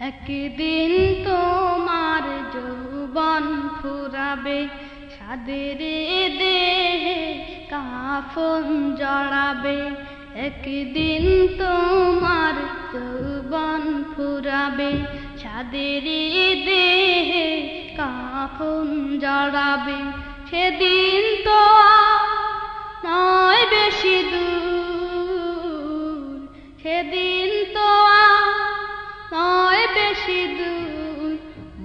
একদিন তোমার যৌবন ফুরাবে, সাদের দেহে কাফন জড়াবে। একদিন তোমার যৌবন ফুরাবে, সাদের দেহে কাফন জড়াবে। সেদিন তো নয় বেশি দূর, সেদিন তো নয় বেশি দূর,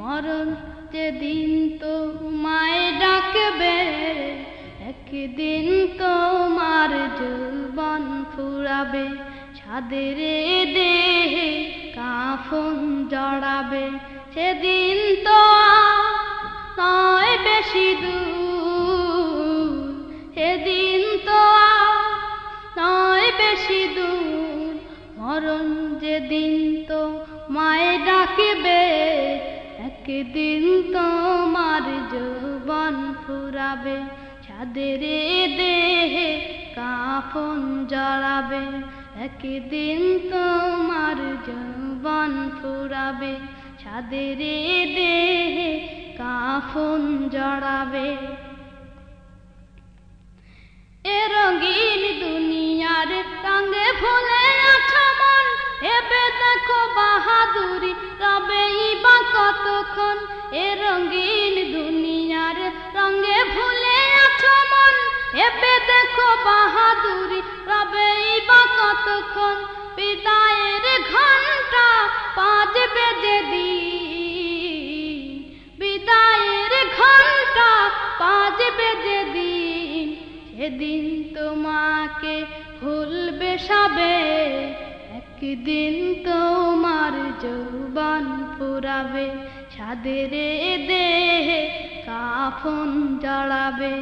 মরণ যেদিন তোমায় ডাকবে। একদিন তোমার যৌবন ফুরাবে, সাদের দেহে কাফন জড়াবে। সেদিন তো নয় বেশি দূর, সেদিন তো নয় বেশি দূর, মরণ যেদিন তোমায় ডাকবে। একদিন তোমার যৌবন ফুরাবে, সাদের দেহে কাফন জড়াবে। একদিন তোমার যৌবন ফুরাবে, সাদের দেহে কাফন জড়াবে। এ রঙিন দুনিয়ার রঙে ভুলে আছো মন, এবে দেখো বাহাদুরি রবেই বা কতক্ষণ। এ রঙিন দুনিয়ার রঙে ভুলে আছো মন, এবে দেখো বাহাদুরি রবেই বা কতক্ষণ। বিদায়ের ঘন্টা বাজবে যেদিন, বিদায়ের ঘন্টা বাজবে যেদিন, সেদিন তোমাকে ভুলবে সবে। একদিন তোমার যৌবন ফুরাবে, সাদের দেহে কাফন জড়াবে।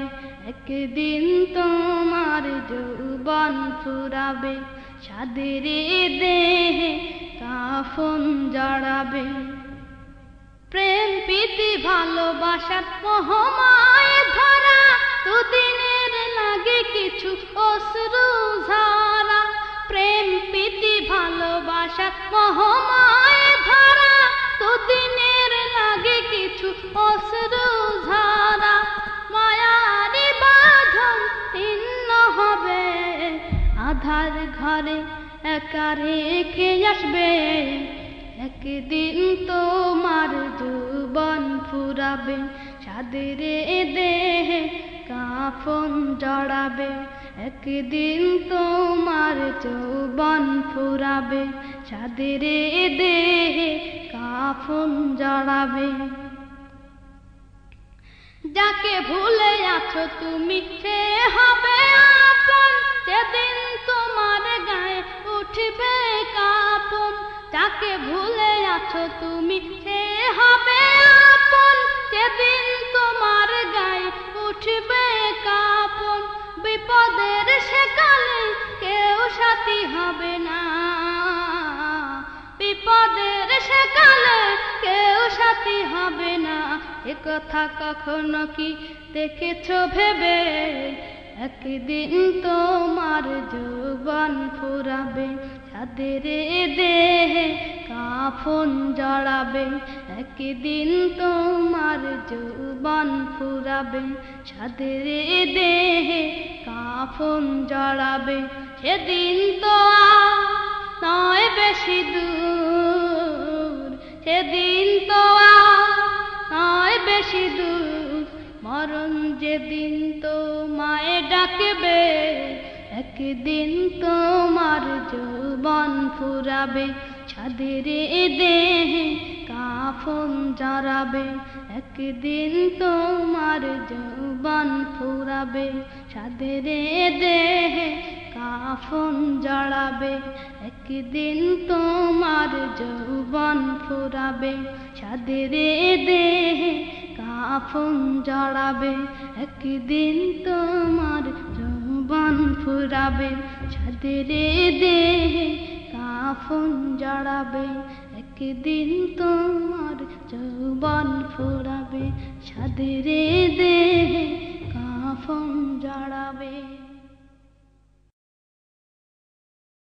একদিন তোমার যৌবন ফুরাবে, সাদের দেহে কাফন জড়াবে। প্রেম প্রীতি ভালোবাসার মোহমায় ধরা, দুদিনের লাগে কিছু অশ্রু ঝরা। প্রেম প্রীতি ভালোবাসার মোহমায় ধরা, দুদিনের লাগে কিছু অশ্রু ঝরা। মায়ারি বাঁধন ছিন্ন হবে, আধার ঘরে একা রেখে আসবে। একদিন তোমার যৌবন ফুরাবে, সাদের দেহে কাফন জড়াবে। একদিন তোমার যৌবন ফুরাবে, সাদের দেহে কাফন জড়াবে। যাকে ভুলে আছো তুমি সে হবে আপন, যেদিন তোমার গায়ে উঠবে কাঁপন। যাকে ভুলে আছো তুমি সে হবে আপন, যেদিন তোমার গায়ে উঠবে কাঁপন। বিপদের সেকালে কেউ সাথী হবে না, বিপদের সেকালে কেউ সাথী হবে না। এ কথা কখনো কি দেখেছো ভেবে? একদিন তোমার যৌবন ফুরাবে, সাদের দেহে কাফন জড়াবে। একদিন তোমার যৌবন ফুরাবে, সাদের দেহে কাফন জড়াবে। সেদিন তো নয় বেশি দূর, সেদিন তো নয় বেশি দূর, মরণ যেদিন তোমায় ডাকবে। একদিন তোমার যৌবন ফুরাবে, সাদের দেহে কাফন জড়াবে। একদিন তোমার যৌবন ফুরাবে, সাদের দেহে কাফন জড়াবে। একদিন তোমার যৌবন ফুরাবে, সাদের দেহে কাফন জড়াবে। একদিন তোমার যৌবন ফুরাবে, সাদের দেহে কাফন জড়াবে। একদিন তোমার যৌবন ফুরাবে, সাদের দেহে কাফন জড়াবে।